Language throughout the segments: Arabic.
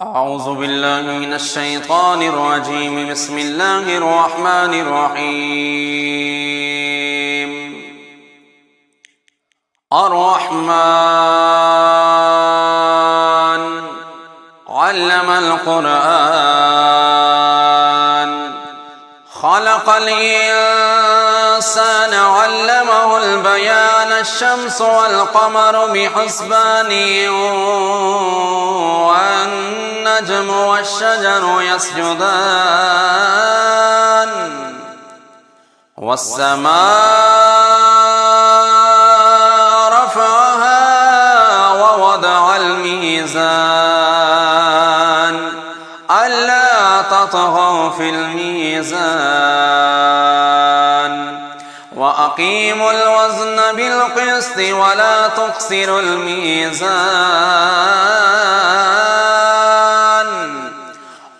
أعوذ بالله من الشيطان الرجيم. بسم الله الرحمن الرحيم. الرحمن علم القرآن خلق الإنسان علمه البيان. الشمس والقمر بحسبان والنجم والشجر يسجدان والسماء رفعها ووضع الميزان ألا تطغوا في الميزان وأقيموا الوزن بالقسط ولا تخسروا الميزان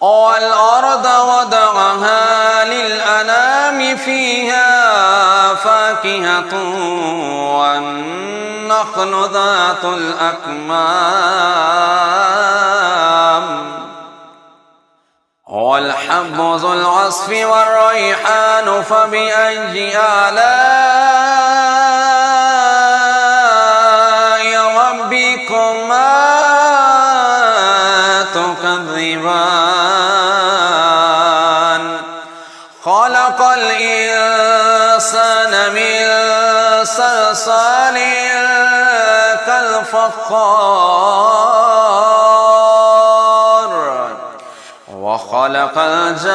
والأرض وضعها للأنام فيها فاكهة والنخل ذات الأكمام والحب ذو العصف والريحان فبأي آلاء ربكما تكذبان خلق الإنسان من صلصال كالفخار وخلق الجان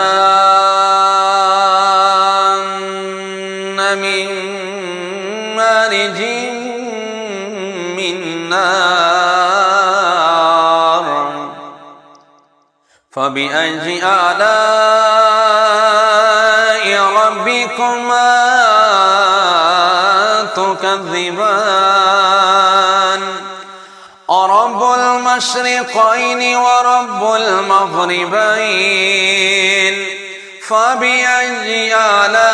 من مارج من نار فبأي آلاء ربكما تكذبان رب المشرقين ورب المغربين فبأي آلاء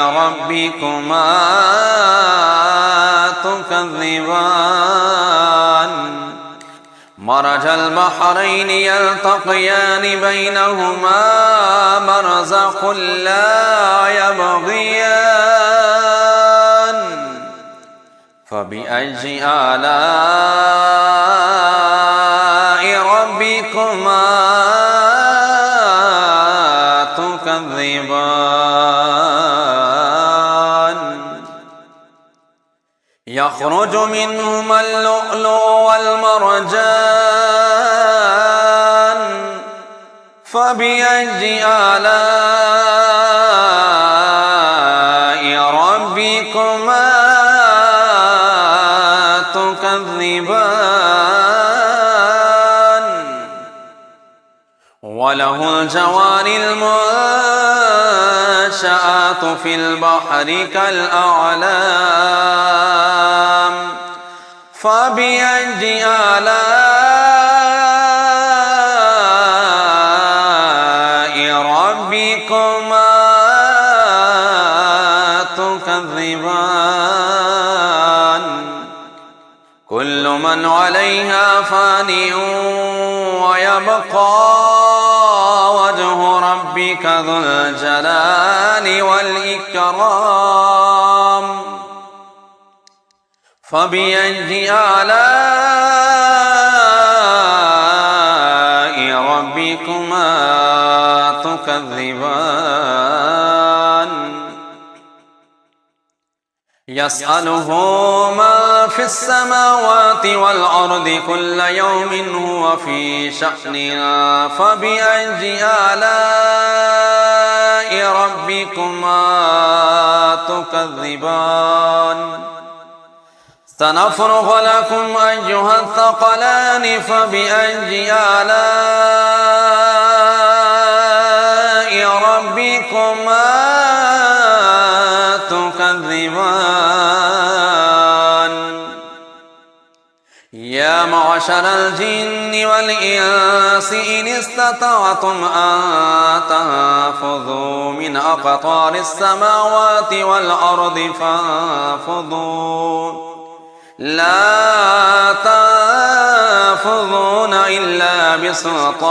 ربكما تكذبان مرج البحرين يلتقيان بينهما برزخ لا يبغيان فبأي آلاء ربكما تكذبان يخرج منهما اللؤلؤ والمرجان فبأي آلاء ربكما تكذبان وله الجوار المنشآت في البحر كالأعلام فبأي آلاء ربكما تكذبان كل من عليها فان ويبقى وجه ربك ذو الجلال والإكرام فبأي آلاء ربكما تكذبان يسأله ما في السماوات والأرض كل يوم هو في شأن فبأي آلاء ربكما تكذبان سنفرغ لكم أيها الثقلان فبأي آلاء ربكما تكذبان يا معشر الجن والإنس إن استطعتم أن تنفذوا من أقطار السماوات والأرض فانفذوا لا تنفذون إلا بسلطان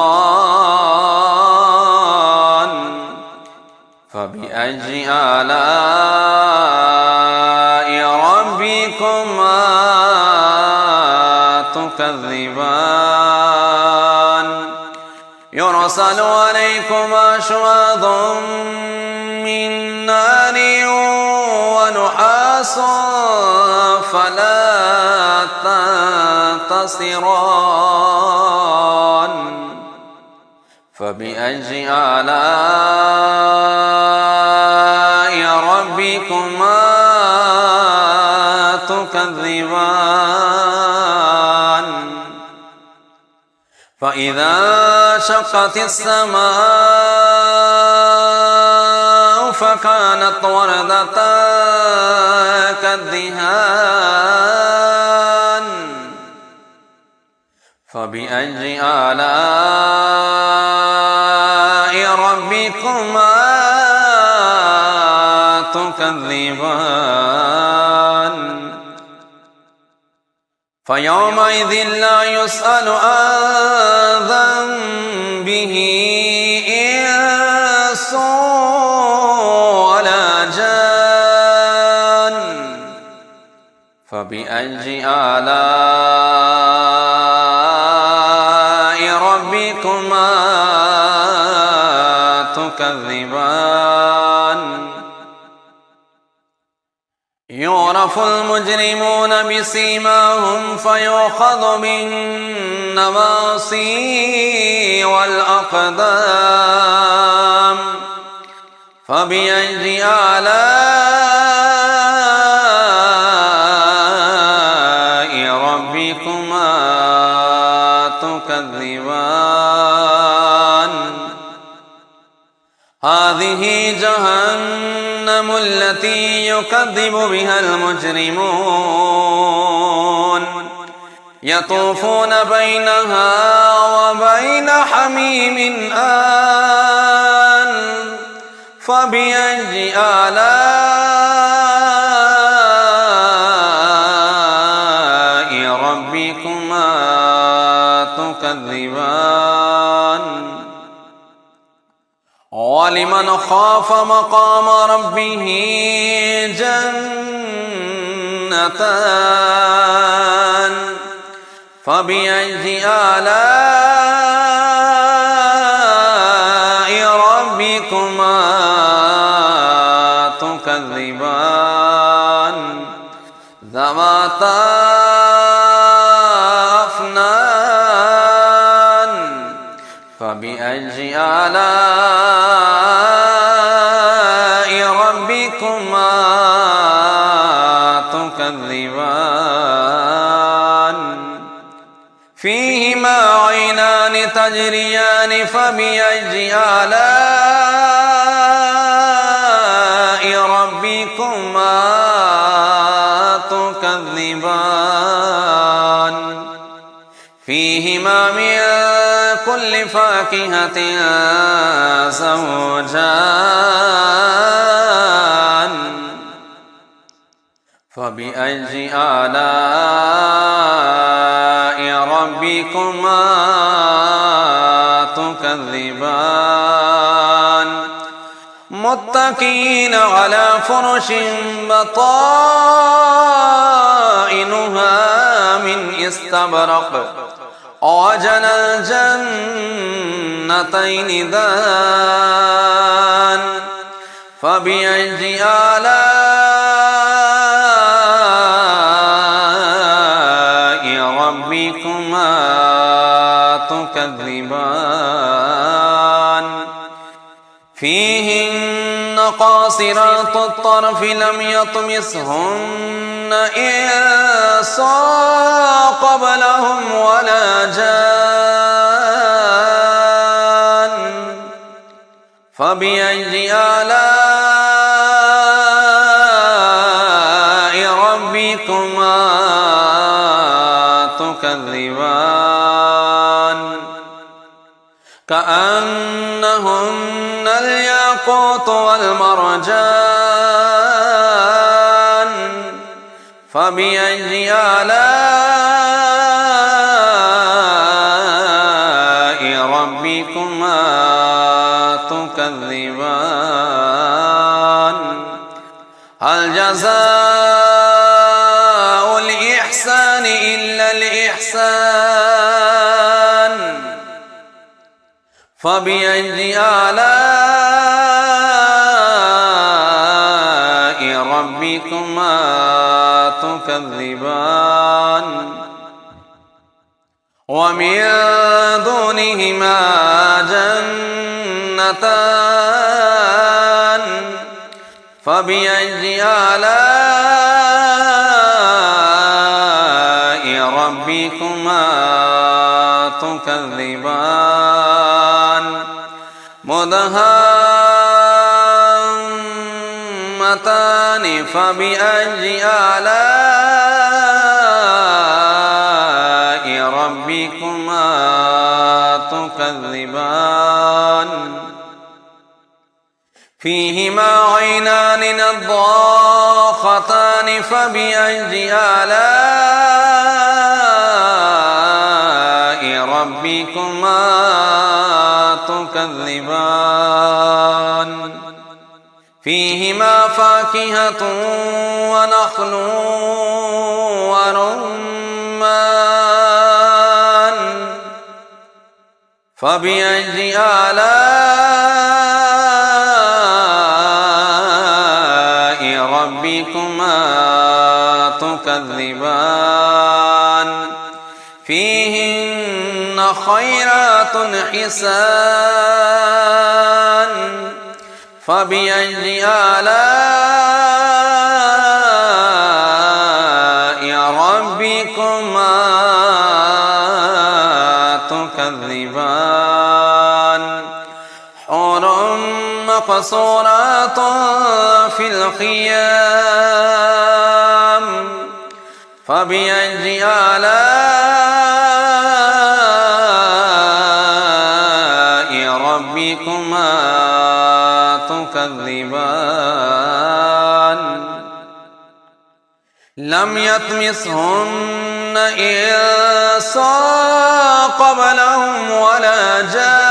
فبأي آلاء ربكما تكذبان يرسل عليكما شواظ من نار ونحاس فلا تنتصران فبأي آلاء ربكما تكذبان فإذا شقت السماء فكانت وردة كالدهان فبأي آلاء ربكما تكذبان فيومئذ لا يسأل عن ذنبه إنس ولا جان فبأي آلاء ربكما تكذبان يعرف المجرمون بسيماهم فيؤخذ بالنواصي والأقدام فبأي آلاء ربكما تكذبان هذه جهنم التي يكذب بها المجرمون يطوفون بينها وبين حميم آن فبأي آلاء ربكما تكذبان ولمن خاف مقام ربه جنتان فبأي آلاء ربكما تكذبان ذواتا أفنان فبأي آلاء ربكما تكذبان فيهما عينان تجريان فبأي آلاء ربكما تكذبان فيهما من كل فاكهة زوجان فبأي آلاء ربكما تكذبان متكئين على فرش بطائنها من استبرق وجنى الجنتين دان فبأي آلاء ربكما تكذبان فيهن قاصرات الطرف لم يطمثهن إنس قبلهم ولا جان فبأي آلاء ربكما تكذبان كأنهن الياقوت والمرجان فبأي آلاء ربكما تكذبان هل جزاء الإحسان إلا الإحسان فبأي آلاء ربكما تكذبان ومن دونهما جنتان فبأي آلاء ربكما تكذبان مدهامتان فبأي آلاء ربكما تكذبان فيهما عينان نضاختان فبأي آلاء ربكما تكذبان فيهما فاكهة ونخل ورمان فبأي آلاء ربكما تكذبان فيهن خيرات حسان فبأي آلاء ربكما تكذبان حور مقصورات في الخيام فبأي آلاء ربكما تكذبان لم يطمثهن إنس قبلهم ولا جان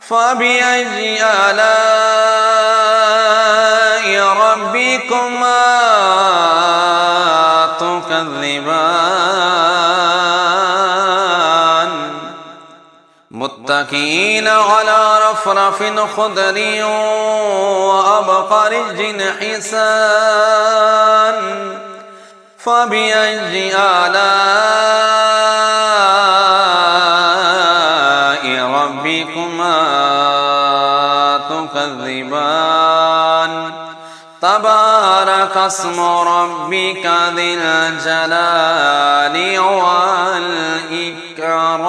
فبأي آلاء ربكما تكذبان متكئين على رفرف خضر وأبقرج حسان فبأي آلاء ربكما تكذبان تبارك اسم ربك ذي الجلال والإكرام